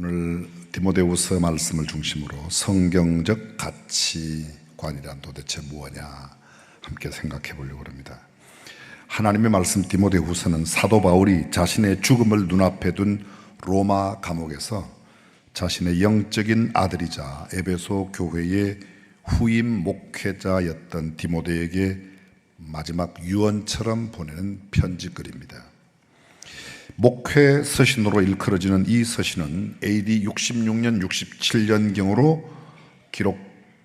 오늘 디모데후서 말씀을 중심으로 성경적 가치관이란 도대체 무엇냐 함께 생각해 보려고 합니다. 하나님의 말씀 디모데후서는 사도 바울이 자신의 죽음을 눈앞에 둔 로마 감옥에서 자신의 영적인 아들이자 에베소 교회의 후임 목회자였던 디모데에게 마지막 유언처럼 보내는 편지글입니다. 목회 서신으로 일컬어지는 이 서신은 AD 66년, 67년경으로 기록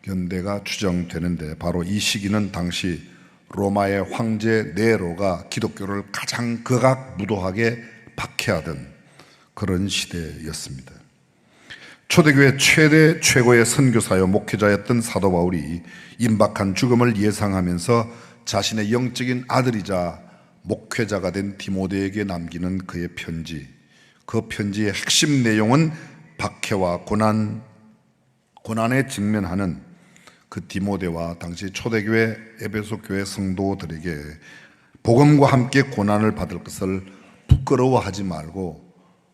연대가 추정되는데 바로 이 시기는 당시 로마의 황제 네로가 기독교를 가장 극악무도하게 박해하던 그런 시대였습니다. 초대교회 최고의 선교사요 목회자였던 사도 바울이 임박한 죽음을 예상하면서 자신의 영적인 아들이자 목회자가 된 디모데에게 남기는 그의 편지, 그 편지의 핵심 내용은 박해와 고난에 직면하는 그 디모데와 당시 초대교회 에베소 교회 성도들에게 복음과 함께 고난을 받을 것을 부끄러워하지 말고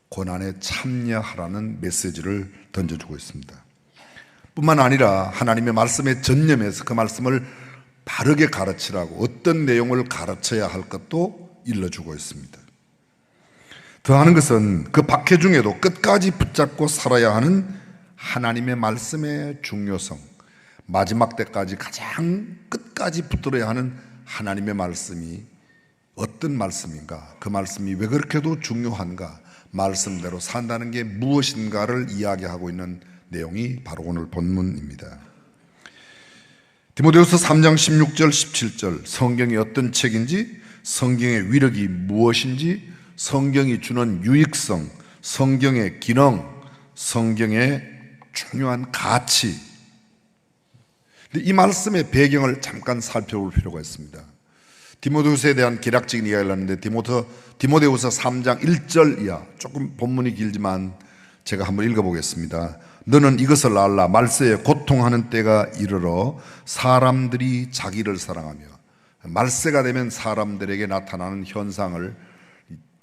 고난에 참여하라는 메시지를 던져주고 있습니다. 뿐만 아니라 하나님의 말씀에 전념해서 그 말씀을 바르게 가르치라고 어떤 내용을 가르쳐야 할 것도 일러주고 있습니다. 더하는 것은 그 박해 중에도 끝까지 붙잡고 살아야 하는 하나님의 말씀의 중요성, 마지막 때까지 가장 끝까지 붙들어야 하는 하나님의 말씀이 어떤 말씀인가, 그 말씀이 왜 그렇게도 중요한가, 말씀대로 산다는 게 무엇인가를 이야기하고 있는 내용이 바로 오늘 본문입니다. 디모데후서 3장 16절 17절 성경이 어떤 책인지, 성경의 위력이 무엇인지, 성경이 주는 유익성, 성경의 기능, 성경의 중요한 가치, 이 말씀의 배경을 잠깐 살펴볼 필요가 있습니다. 디모데후서에 대한 개략적인 이야기를 하는데 디모데후서 3장 1절 이하, 조금 본문이 길지만 제가 한번 읽어보겠습니다. 너는 이것을 알라. 말세에 고통하는 때가 이르러 사람들이 자기를 사랑하며, 말세가 되면 사람들에게 나타나는 현상을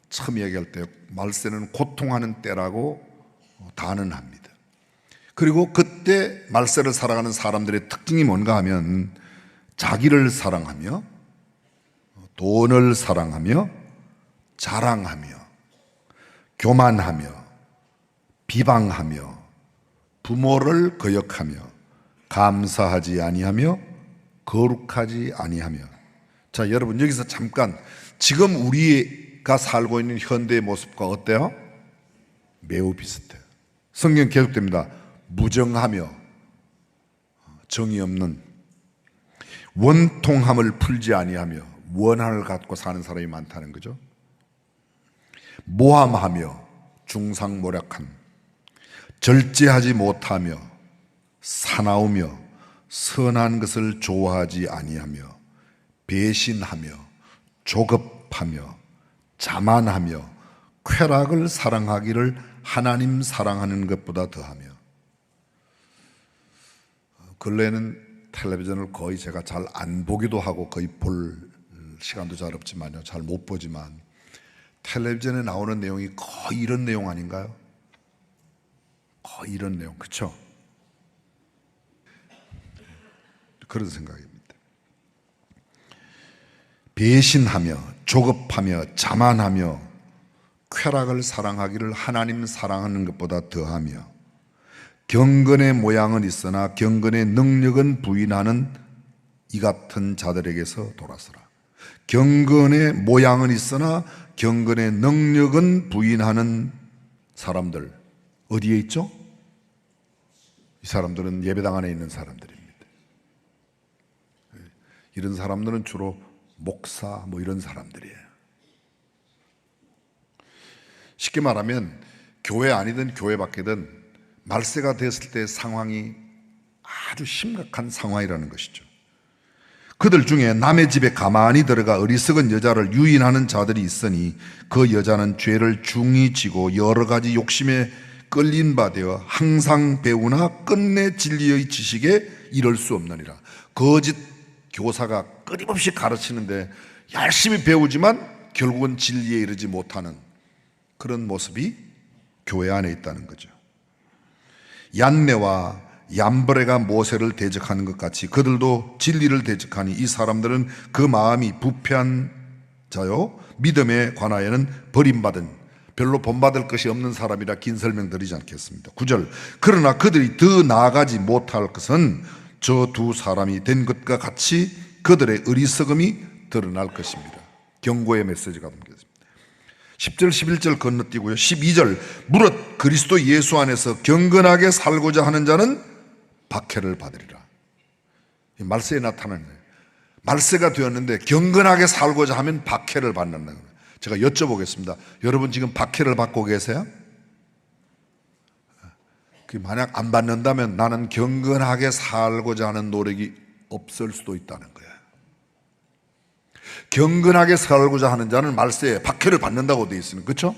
처음 얘기할 때 말세는 고통하는 때라고 단언합니다. 그리고 그때 말세를 살아가는 사람들의 특징이 뭔가 하면 자기를 사랑하며, 돈을 사랑하며, 자랑하며, 교만하며, 비방하며, 부모를 거역하며, 감사하지 아니하며, 거룩하지 아니하며. 자, 여러분 여기서 잠깐, 지금 우리가 살고 있는 현대의 모습과 어때요? 매우 비슷해요. 성경 계속됩니다. 무정하며, 정의 없는, 원통함을 풀지 아니하며, 원한을 갖고 사는 사람이 많다는 거죠. 모함하며, 중상모략함, 절제하지 못하며, 사나우며, 선한 것을 좋아하지 아니하며, 배신하며, 조급하며, 자만하며, 쾌락을 사랑하기를 하나님 사랑하는 것보다 더하며. 근래에는 텔레비전을 거의 제가 잘 안 보기도 하고 거의 볼 시간도 잘 없지만요, 잘 못 보지만 텔레비전에 나오는 내용이 거의 이런 내용 아닌가요? 거의 이런 내용, 그렇죠? 그런 생각입니다. 배신하며, 조급하며, 자만하며, 쾌락을 사랑하기를 하나님 사랑하는 것보다 더하며, 경건의 모양은 있으나 경건의 능력은 부인하는 이 같은 자들에게서 돌아서라. 경건의 모양은 있으나 경건의 능력은 부인하는 사람들 어디에 있죠? 이 사람들은 예배당 안에 있는 사람들입니다. 이런 사람들은 주로 목사 이런 사람들이에요. 쉽게 말하면 교회 아니든 교회 밖이든 말세가 됐을 때 상황이 아주 심각한 상황이라는 것이죠. 그들 중에 남의 집에 가만히 들어가 어리석은 여자를 유인하는 자들이 있으니 그 여자는 죄를 중히 지고 여러 가지 욕심에 끌린 바 되어 항상 배우나 끝내 진리의 지식에 이를 수 없느니라. 거짓 교사가 끊임없이 가르치는데 열심히 배우지만 결국은 진리에 이르지 못하는 그런 모습이 교회 안에 있다는 거죠. 얀네와 얌브레가 모세를 대적하는 것 같이 그들도 진리를 대적하니 이 사람들은 그 마음이 부패한 자요 믿음에 관하여는 버림받은 별로 본받을 것이 없는 사람이라 긴 설명 드리지 않겠습니다. 9절 그러나 그들이 더 나아가지 못할 것은 저 두 사람이 된 것과 같이 그들의 어리석음이 드러날 것입니다. 경고의 메시지가 담겨있습니다. 10절 11절 건너뛰고요 12절 무릇 그리스도 예수 안에서 경건하게 살고자 하는 자는 박해를 받으리라. 말세에 나타나는 거예요. 말세가 되었는데 경건하게 살고자 하면 박해를 받는다는 거예요. 제가 여쭤보겠습니다. 여러분 지금 박해를 받고 계세요? 만약 안 받는다면 나는 경건하게 살고자 하는 노력이 없을 수도 있다는 거예요. 경건하게 살고자 하는 자는 말세에 박해를 받는다고 되어 있으면, 그렇죠?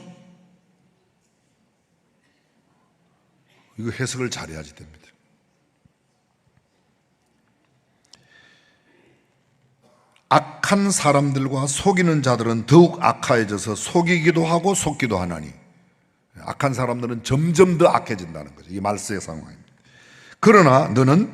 이거 해석을 잘해야지 됩니다. 악한 사람들과 속이는 자들은 더욱 악해져서 속이기도 하고 속기도 하나니, 악한 사람들은 점점 더 악해진다는 거죠. 이게 말세의 상황입니다. 그러나 너는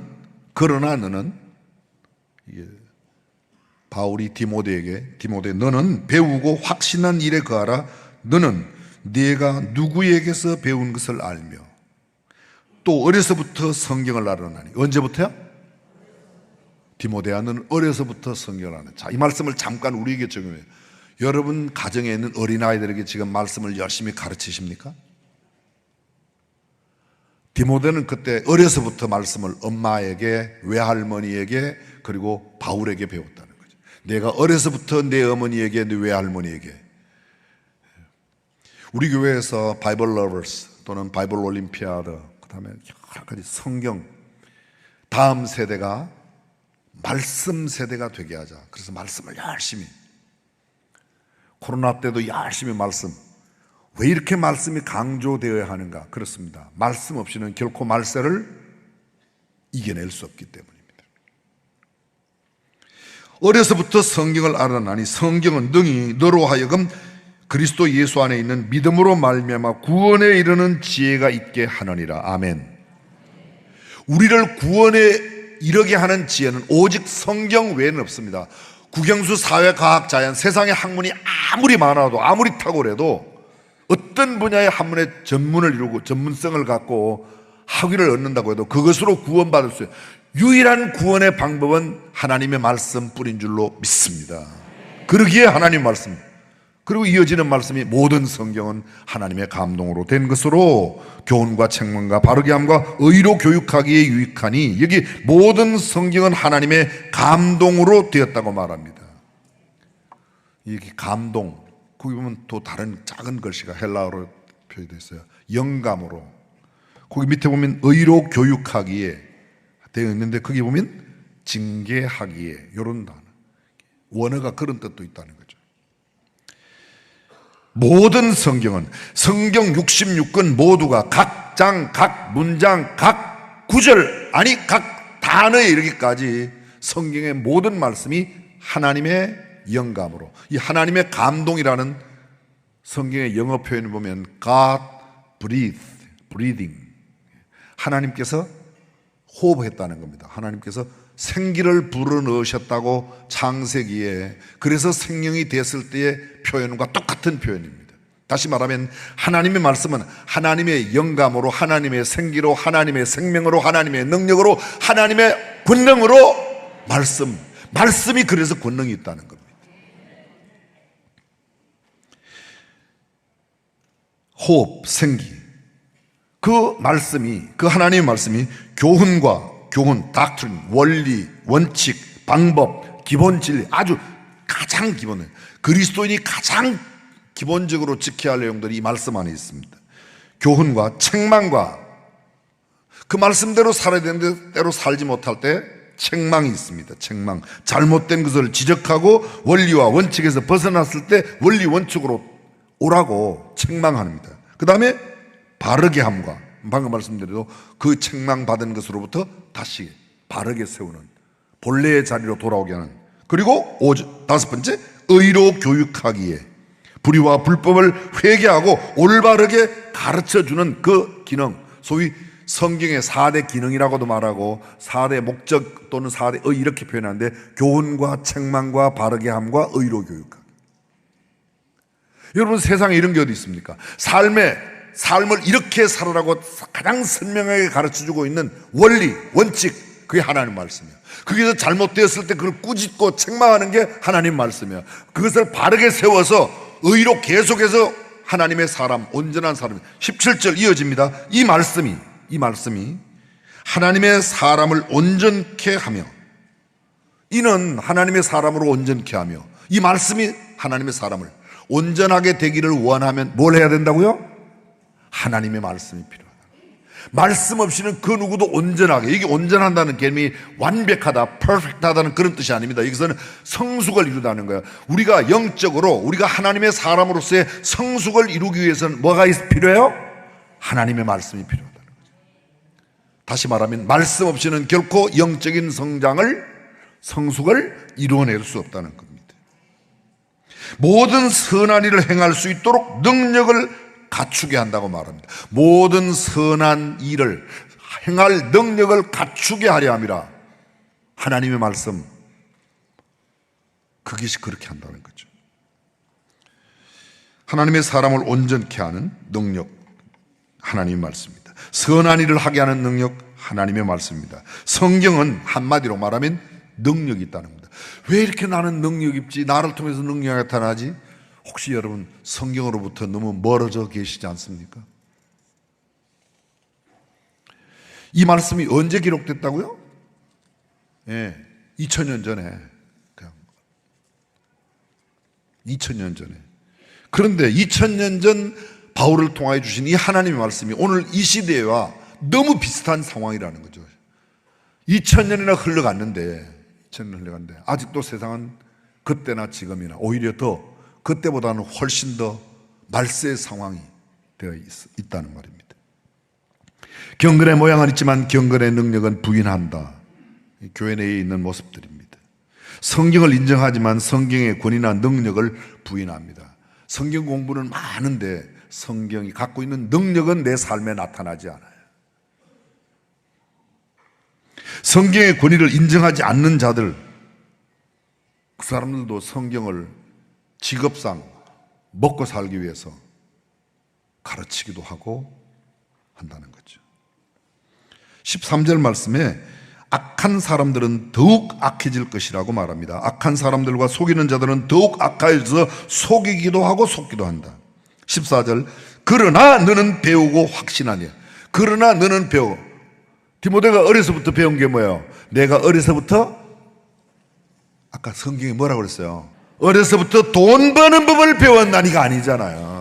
바울이 디모데 너는 배우고 확신한 일에 거하라. 너는 네가 누구에게서 배운 것을 알며 또 어려서부터 성경을 알아나니. 언제부터요? 디모데야 너는 어려서부터 성경을 알아나. 자, 이 말씀을 잠깐 우리에게 적용해요. 여러분 가정에 있는 어린아이들에게 지금 말씀을 열심히 가르치십니까? 디모데는 그때 어려서부터 말씀을 엄마에게, 외할머니에게, 그리고 바울에게 배웠다는 거죠. 내가 어려서부터 내 어머니에게, 내 외할머니에게. 우리 교회에서 바이블 러버스 또는 바이블 올림피아드, 그 다음에 여러 가지 성경, 다음 세대가 말씀 세대가 되게 하자. 그래서 말씀을 열심히, 코로나 때도 열심히 말씀. 왜 이렇게 말씀이 강조되어야 하는가? 그렇습니다. 말씀 없이는 결코 말세를 이겨낼 수 없기 때문입니다. 어려서부터 성경을 알아나니 성경은 능히 너로 하여금 그리스도 예수 안에 있는 믿음으로 말미암아 구원에 이르는 지혜가 있게 하느니라. 아멘. 우리를 구원에 이르게 하는 지혜는 오직 성경 외에는 없습니다. 국영수, 사회, 과학, 자연, 세상의 학문이 아무리 많아도, 아무리 탁월해도 어떤 분야의 학문에 전문을 이루고 전문성을 갖고 학위를 얻는다고 해도 그것으로 구원받을 수 있어요. 유일한 구원의 방법은 하나님의 말씀 뿌린 줄로 믿습니다. 그러기에 하나님 말씀, 그리고 이어지는 말씀이 모든 성경은 하나님의 감동으로 된 것으로 교훈과 책망과 바르게 함과 의로 교육하기에 유익하니, 여기 모든 성경은 하나님의 감동으로 되었다고 말합니다. 이게 감동, 거기 보면 또 다른 작은 글씨가 헬라어로 표시되어 있어요. 영감으로. 거기 밑에 보면 의로 교육하기에 되어 있는데 거기 보면 징계하기에, 이런 단어, 원어가 그런 뜻도 있다는 거죠. 모든 성경은, 성경 66권 모두가 각 장, 각 문장, 각 구절, 아니 각 단어에 이르기까지 성경의 모든 말씀이 하나님의 영감으로, 이 하나님의 감동이라는 성경의 영어 표현을 보면 God breathing, 하나님께서 호흡했다는 겁니다. 하나님께서 생기를 불어넣으셨다고 창세기에, 그래서 생명이 됐을 때의 표현과 똑같은 표현입니다. 다시 말하면 하나님의 말씀은 하나님의 영감으로, 하나님의 생기로, 하나님의 생명으로, 하나님의 능력으로, 하나님의 권능으로 말씀이 그래서 권능이 있다는 겁니다. 호흡, 생기, 그 말씀이, 그 하나님의 말씀이 교훈, doctrine, 원리, 원칙, 방법, 기본 진리, 아주 가장 기본은 그리스도인이 가장 기본적으로 지켜야 할 내용들이 이 말씀 안에 있습니다. 교훈과 책망과, 그 말씀대로 살아야 되는데 때로 살지 못할 때 책망이 있습니다. 책망, 잘못된 것을 지적하고 원리와 원칙에서 벗어났을 때 원리 원칙으로 오라고 책망합니다. 그 다음에 바르게 함과, 방금 말씀드려도 그 책망받은 것으로부터 다시 바르게 세우는, 본래의 자리로 돌아오게 하는, 그리고 다섯 번째, 의로 교육하기에, 불의와 불법을 회개하고 올바르게 가르쳐주는 그 기능, 소위 성경의 4대 기능이라고도 말하고 4대 목적 또는 4대 의 이렇게 표현하는데, 교훈과 책망과 바르게 함과 의로 교육하기. 여러분, 세상에 이런 게 어디 있습니까? 삶을 이렇게 살아라고 가장 선명하게 가르쳐주고 있는 원리, 원칙, 그게 하나님 말씀이에요. 그게 잘못되었을 때 그걸 꾸짖고 책망하는 게 하나님 말씀이에요. 그것을 바르게 세워서 의로 계속해서 하나님의 사람, 온전한 사람. 17절 이어집니다. 이 말씀이 하나님의 사람을 온전케 하며, 이는 하나님의 사람으로 온전케 하며, 이 말씀이 하나님의 사람을 온전하게 되기를 원하면 뭘 해야 된다고요? 하나님의 말씀이 필요하다. 말씀 없이는 그 누구도 온전하게, 이게 온전한다는 개념이 완벽하다, 퍼펙트하다는 그런 뜻이 아닙니다. 여기서는 성숙을 이루다는 거예요. 우리가 영적으로, 우리가 하나님의 사람으로서의 성숙을 이루기 위해서는 뭐가 필요해요? 하나님의 말씀이 필요하다는 거죠. 다시 말하면 말씀 없이는 결코 영적인 성숙을 이루어낼 수 없다는 겁니다. 모든 선한 일을 행할 수 있도록 능력을 갖추게 한다고 말합니다. 모든 선한 일을 행할 능력을 갖추게 하려 함이라. 하나님의 말씀, 그것이 그렇게 한다는 거죠. 하나님의 사람을 온전케 하는 능력, 하나님의 말씀입니다. 선한 일을 하게 하는 능력, 하나님의 말씀입니다. 성경은 한마디로 말하면 능력이 있다는 겁니다. 왜 이렇게 나는 능력이 있지? 나를 통해서 능력이 나타나지? 혹시 여러분 성경으로부터 너무 멀어져 계시지 않습니까? 이 말씀이 언제 기록됐다고요? 2000년 전에. 2000년 전에. 그런데 2000년 전 바울을 통하여 주신 이 하나님의 말씀이 오늘 이 시대와 너무 비슷한 상황이라는 거죠. 2000년이나 흘러갔는데 아직도 세상은 그때나 지금이나 오히려 더 그때보다는 훨씬 더 말세의 상황이 되어 있다는 말입니다. 경건의 모양은 있지만 경건의 능력은 부인한다. 교회 내에 있는 모습들입니다. 성경을 인정하지만 성경의 권위나 능력을 부인합니다. 성경 공부는 많은데 성경이 갖고 있는 능력은 내 삶에 나타나지 않아요. 성경의 권위를 인정하지 않는 자들, 그 사람들도 성경을 직업상 먹고 살기 위해서 가르치기도 하고 한다는 거죠. 13절 말씀에 악한 사람들은 더욱 악해질 것이라고 말합니다. 악한 사람들과 속이는 자들은 더욱 악해져서 속이기도 하고 속기도 한다. 14절, 그러나 너는 배우고 확신하냐. 그러나 너는 배워. 디모데가 어려서부터 배운 게 뭐예요? 내가 어려서부터, 아까 성경이 뭐라고 그랬어요? 어려서부터 돈 버는 법을 배웠나니가 아니잖아요.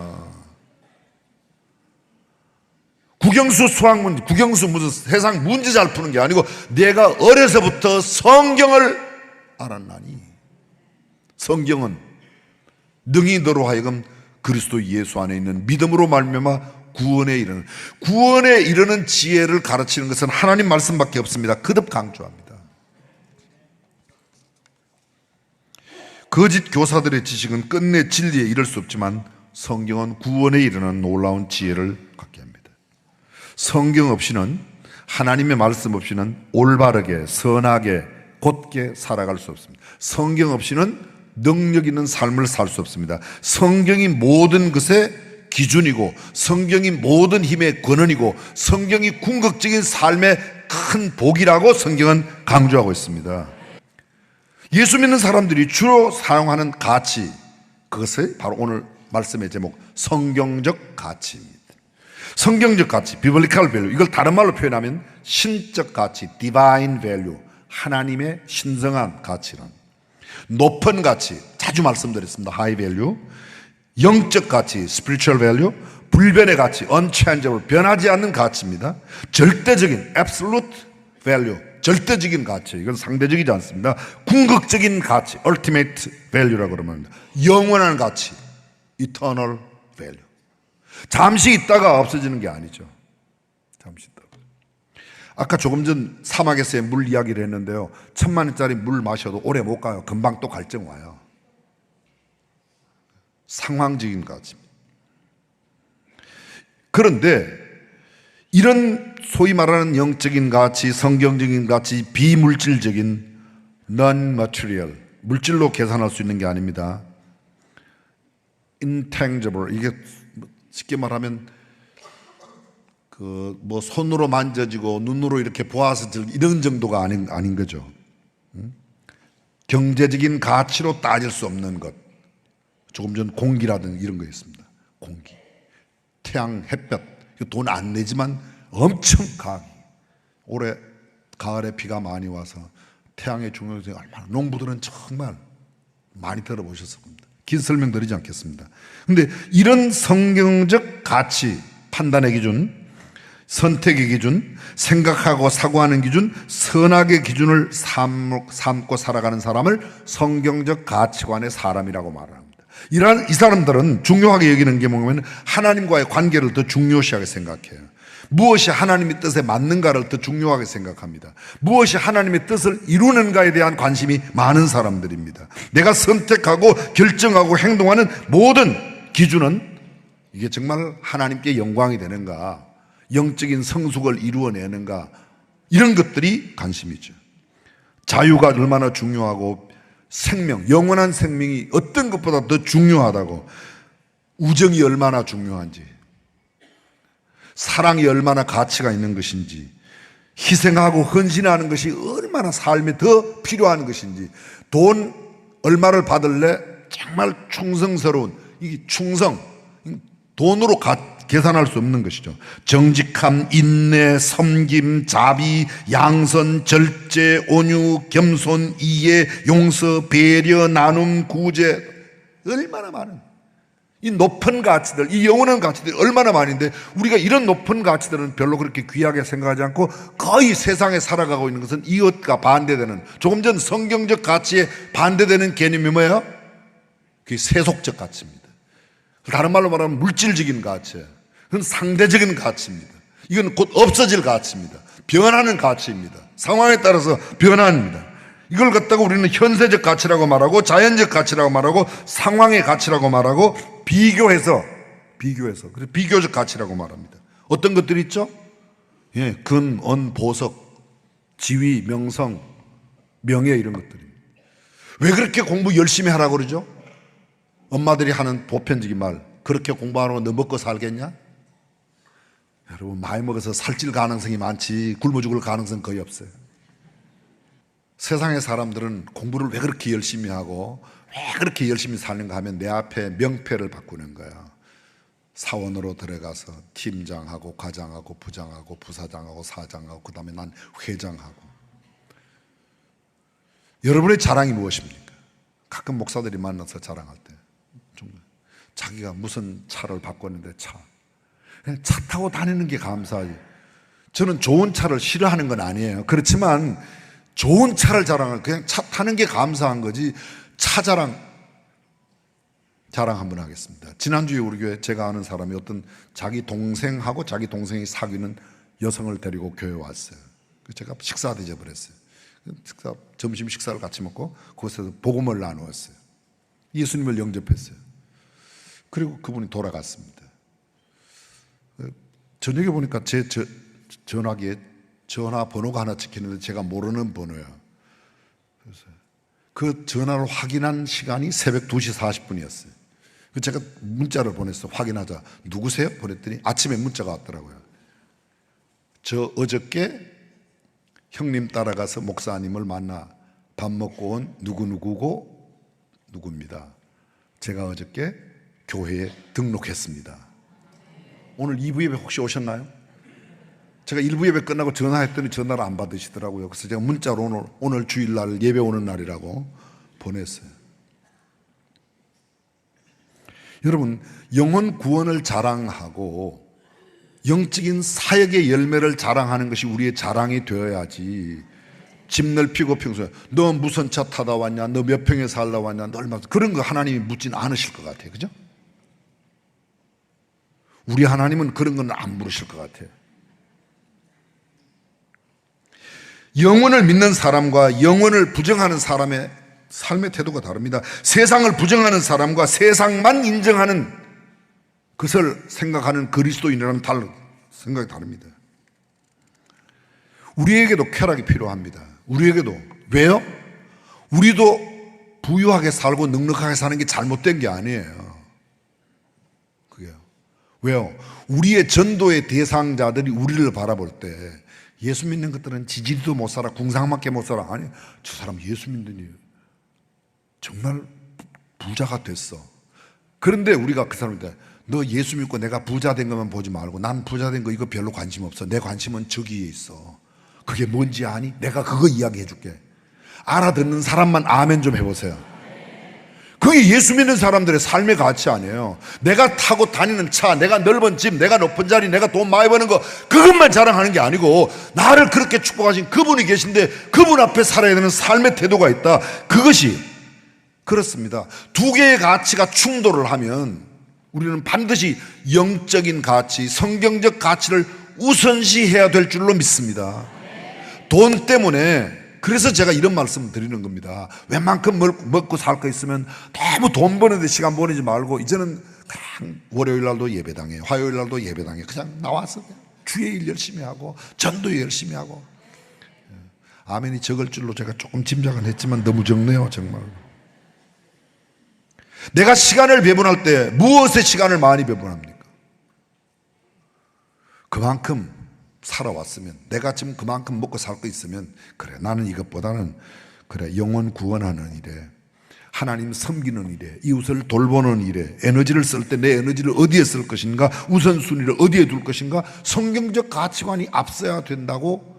국영수 수학문제, 국영수 무슨 세상 문제 잘 푸는 게 아니고 내가 어려서부터 성경을 알았나니. 성경은 능히 너로 하여금 그리스도 예수 안에 있는 믿음으로 말미암아 구원에 이르는 지혜를 가르치는 것은 하나님 말씀밖에 없습니다. 거듭 강조합니다. 거짓 교사들의 지식은 끝내 진리에 이를 수 없지만 성경은 구원에 이르는 놀라운 지혜를 갖게 합니다. 성경 없이는, 하나님의 말씀 없이는 올바르게 선하게 곧게 살아갈 수 없습니다. 성경 없이는 능력 있는 삶을 살 수 없습니다. 성경이 모든 것의 기준이고 성경이 모든 힘의 근원이고 성경이 궁극적인 삶의 큰 복이라고 성경은 강조하고 있습니다. 예수 믿는 사람들이 주로 사용하는 가치, 그것이 바로 오늘 말씀의 제목, 성경적 가치입니다. 성경적 가치, biblical value, 이걸 다른 말로 표현하면 신적 가치, divine value, 하나님의 신성한 가치란, 높은 가치, 자주 말씀드렸습니다. high value, 영적 가치, spiritual value, 불변의 가치, unchangeable, 변하지 않는 가치입니다. 절대적인 absolute value, 절대적인 가치, 이건 상대적이지 않습니다. 궁극적인 가치, ultimate value라고 그럽니다. 영원한 가치, eternal value. 잠시 있다가 없어지는 게 아니죠. 잠시 있다가. 아까 조금 전 사막에서의 물 이야기를 했는데요, 1000만원짜리 물 마셔도 오래 못 가요. 금방 또 갈증 와요. 상황적인 가치입니다. 그런데 이런 소위 말하는 영적인 가치, 성경적인 가치, 비물질적인 non-material, 물질로 계산할 수 있는 게 아닙니다. intangible, 이게 쉽게 말하면 뭐 손으로 만져지고 눈으로 이렇게 보아서 이런 정도가 아닌 거죠. 경제적인 가치로 따질 수 없는 것. 조금 전 공기라든지 이런 거 있습니다. 공기, 태양, 햇볕, 돈 안 내지만 엄청 강하게. 올해 가을에 비가 많이 와서 태양의 중요성이 얼마나, 농부들은 정말 많이 들어보셨을 겁니다. 긴 설명 드리지 않겠습니다. 그런데 이런 성경적 가치, 판단의 기준, 선택의 기준, 생각하고 사고하는 기준, 선악의 기준을 삼고 살아가는 사람을 성경적 가치관의 사람이라고 말합니다. 이 사람들은 중요하게 여기는 게 뭐냐면 하나님과의 관계를 더 중요시하게 생각해요. 무엇이 하나님의 뜻에 맞는가를 더 중요하게 생각합니다. 무엇이 하나님의 뜻을 이루는가에 대한 관심이 많은 사람들입니다. 내가 선택하고 결정하고 행동하는 모든 기준은 이게 정말 하나님께 영광이 되는가, 영적인 성숙을 이루어내는가, 이런 것들이 관심이죠. 자유가 얼마나 중요하고 생명, 영원한 생명이 어떤 것보다 더 중요하다고, 우정이 얼마나 중요한지, 사랑이 얼마나 가치가 있는 것인지, 희생하고 헌신하는 것이 얼마나 삶에 더 필요한 것인지, 돈 얼마를 받을래? 정말 충성스러운, 이게 충성, 돈으로 계산할 수 없는 것이죠. 정직함, 인내, 섬김, 자비, 양선, 절제, 온유, 겸손, 이해, 용서, 배려, 나눔, 구제, 얼마나 많은 이 높은 가치들, 이 영원한 가치들이 얼마나 많은데, 우리가 이런 높은 가치들은 별로 그렇게 귀하게 생각하지 않고 거의 세상에 살아가고 있는 것은 이것과 반대되는, 조금 전 성경적 가치에 반대되는 개념이 뭐예요? 그게 세속적 가치입니다. 다른 말로 말하면 물질적인 가치예요. 그건 상대적인 가치입니다. 이건 곧 없어질 가치입니다. 변하는 가치입니다. 상황에 따라서 변합니다. 이걸 갖다가 우리는 현세적 가치라고 말하고, 자연적 가치라고 말하고, 상황의 가치라고 말하고, 비교해서 그래서 비교적 가치라고 말합니다. 어떤 것들이 있죠? 예, 근, 언, 보석, 지위, 명성, 명예, 이런 것들입니다. 왜 그렇게 공부 열심히 하라고 그러죠? 엄마들이 하는 보편적인 말, 그렇게 공부하는 거 너 먹고 살겠냐? 여러분, 많이 먹어서 살찔 가능성이 많지 굶어 죽을 가능성은 거의 없어요. 세상의 사람들은 공부를 왜 그렇게 열심히 하고 왜 그렇게 열심히 사는가 하면 내 앞에 명패를 바꾸는 거야. 사원으로 들어가서 팀장하고 과장하고 부장하고 부사장하고 사장하고 그 다음에 난 회장하고. 여러분의 자랑이 무엇입니까? 가끔 목사들이 만나서 자랑할 때 자기가 무슨 차를 바꿨는데 차 타고 다니는 게 감사하지. 저는 좋은 차를 싫어하는 건 아니에요. 그렇지만 좋은 차를 자랑할, 그냥 차 타는 게 감사한 거지, 차 자랑 한번 하겠습니다. 지난주에 우리 교회 제가 아는 사람이 어떤 자기 동생하고 자기 동생이 사귀는 여성을 데리고 교회에 왔어요. 그래서 제가 식사 대접을 했어요. 점심 식사를 같이 먹고 거기서 복음을 나누었어요. 예수님을 영접했어요. 그리고 그분이 돌아갔습니다. 저녁에 보니까 제 전화기에 전화번호가 하나 찍히는데 제가 모르는 번호예요. 그래서 그 전화를 확인한 시간이 새벽 2시 40분이었어요. 제가 문자를 보냈어요. 확인하자. 누구세요? 보냈더니 아침에 문자가 왔더라고요. 저 어저께 형님 따라가서 목사님을 만나 밥 먹고 온 누구누구고 누구입니다. 제가 어저께 교회에 등록했습니다. 오늘 2부 예배 혹시 오셨나요? 제가 1부 예배 끝나고 전화했더니 전화를 안 받으시더라고요. 그래서 제가 문자로 오늘 주일날 예배 오는 날이라고 보냈어요. 여러분, 영혼 구원을 자랑하고 영적인 사역의 열매를 자랑하는 것이 우리의 자랑이 되어야지, 집 넓히고 평소에 너 무슨 차 타다 왔냐, 너 몇 평에 살다 왔냐, 너 얼마, 그런 거 하나님이 묻진 않으실 것 같아요. 그죠? 우리 하나님은 그런 건 안 물으실 것 같아요. 영혼을 믿는 사람과 영혼을 부정하는 사람의 삶의 태도가 다릅니다. 세상을 부정하는 사람과 세상만 인정하는 것을 생각하는 그리스도인이라는 생각이 다릅니다. 우리에게도 쾌락이 필요합니다. 우리에게도. 왜요? 우리도 부유하게 살고 넉넉하게 사는 게 잘못된 게 아니에요. 그게요. 왜요? 우리의 전도의 대상자들이 우리를 바라볼 때 예수 믿는 것들은 지지리도 못 살아, 궁상맞게 못 살아. 아니, 저 사람 예수 믿더니 정말 부자가 됐어. 그런데 우리가 그 사람한테 너 예수 믿고 내가 부자 된 것만 보지 말고 난 부자 된 거 이거 별로 관심 없어. 내 관심은 저기에 있어. 그게 뭔지 아니? 내가 그거 이야기해 줄게. 알아듣는 사람만 아멘 좀 해보세요. 그게 예수 믿는 사람들의 삶의 가치 아니에요. 내가 타고 다니는 차, 내가 넓은 집, 내가 높은 자리, 내가 돈 많이 버는 거 그것만 자랑하는 게 아니고 나를 그렇게 축복하신 그분이 계신데 그분 앞에 살아야 되는 삶의 태도가 있다. 그것이 그렇습니다. 두 개의 가치가 충돌을 하면 우리는 반드시 영적인 가치, 성경적 가치를 우선시해야 될 줄로 믿습니다. 돈 때문에 그래서 제가 이런 말씀 드리는 겁니다. 웬만큼 먹고 살 거 있으면 너무 돈 버는데 시간 보내지 말고 이제는 그냥 월요일 날도 예배당해, 화요일 날도 예배당해. 그냥 나와서 주의 일 열심히 하고 전도 열심히 하고. 아멘이 적을 줄로 제가 조금 짐작은 했지만 너무 적네요, 정말. 내가 시간을 배분할 때 무엇에 시간을 많이 배분합니까? 그만큼 살아왔으면, 내가 지금 그만큼 먹고 살 거 있으면 그래, 나는 이것보다는 그래, 영혼 구원하는 일에, 하나님 섬기는 일에, 이웃을 돌보는 일에 에너지를 쓸 때 내 에너지를 어디에 쓸 것인가, 우선순위를 어디에 둘 것인가, 성경적 가치관이 앞서야 된다고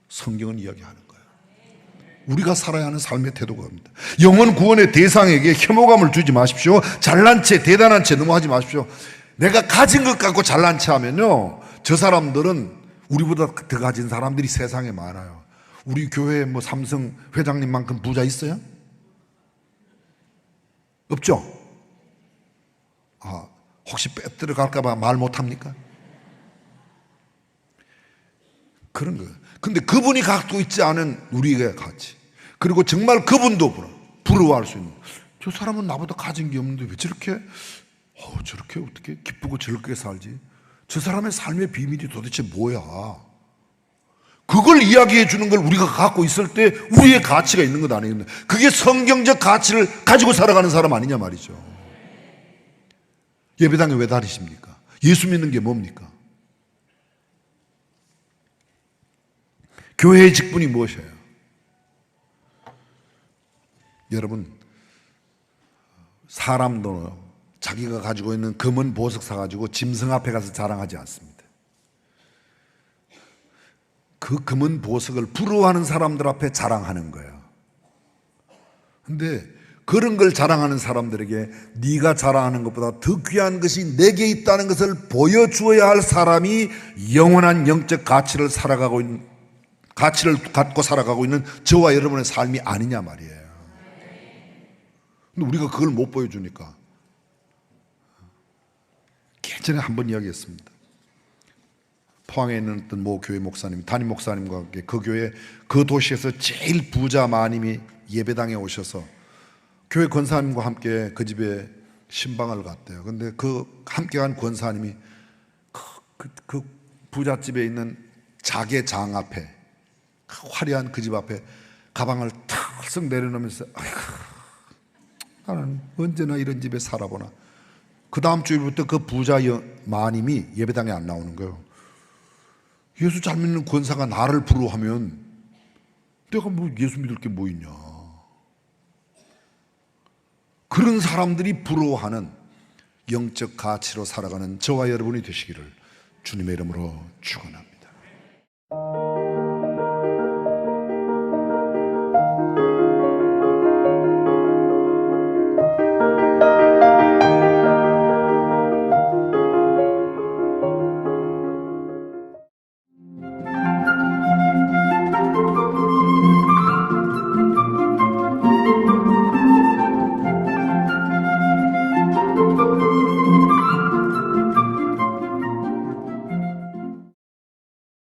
성경은 이야기하는 거예요. 우리가 살아야 하는 삶의 태도가 합니다. 영혼 구원의 대상에게 혐오감을 주지 마십시오. 잘난 체, 대단한 체 너무 하지 마십시오. 내가 가진 것 갖고 잘난 체 하면요, 저 사람들은 우리보다 더 가진 사람들이 세상에 많아요. 우리 교회에 뭐 삼성 회장님만큼 부자 있어요? 없죠? 아, 혹시 빼들어갈까봐 말 못합니까? 그런 거예요. 근데 그분이 갖고 있지 않은 우리의 가치, 그리고 정말 그분도 부러워할 수 있는, 저 사람은 나보다 가진 게 없는데 왜 저렇게 저렇게 어떻게 기쁘고 즐겁게 살지? 저 사람의 삶의 비밀이 도대체 뭐야? 그걸 이야기해 주는 걸 우리가 갖고 있을 때 우리의 가치가 있는 것 아니겠나? 그게 성경적 가치를 가지고 살아가는 사람 아니냐 말이죠. 예배당에 왜 다니십니까? 예수 믿는 게 뭡니까? 교회의 직분이 무엇이에요? 여러분, 사람도 자기가 가지고 있는 금은 보석 사가지고 짐승 앞에 가서 자랑하지 않습니다. 그 금은 보석을 부러워하는 사람들 앞에 자랑하는 거예요. 근데 그런 걸 자랑하는 사람들에게 네가 자랑하는 것보다 더 귀한 것이 내게 있다는 것을 보여주어야 할 사람이 영원한 영적 가치를 갖고 살아가고 있는 저와 여러분의 삶이 아니냐 말이에요. 근데 우리가 그걸 못 보여주니까. 예전에 한번 이야기했습니다. 포항에 있는 어떤 모 교회 목사님, 담임 목사님과 함께 그 교회, 그 도시에서 제일 부자 마님이 예배당에 오셔서 교회 권사님과 함께 그 집에 신방을 갔대요. 근데 그 함께 간 권사님이 그 부잣집에 있는 자개장 앞에, 화려한 그 집 앞에 가방을 탁 내려놓으면서 아이고, 나는 언제나 이런 집에 살아보나. 그 다음 주일부터 그 부자 마님이 예배당에 안 나오는 거예요. 예수 잘 믿는 권사가 나를 부러워하면 내가 뭐 예수 믿을 게 뭐 있냐. 그런 사람들이 부러워하는 영적 가치로 살아가는 저와 여러분이 되시기를 주님의 이름으로 축원합니다.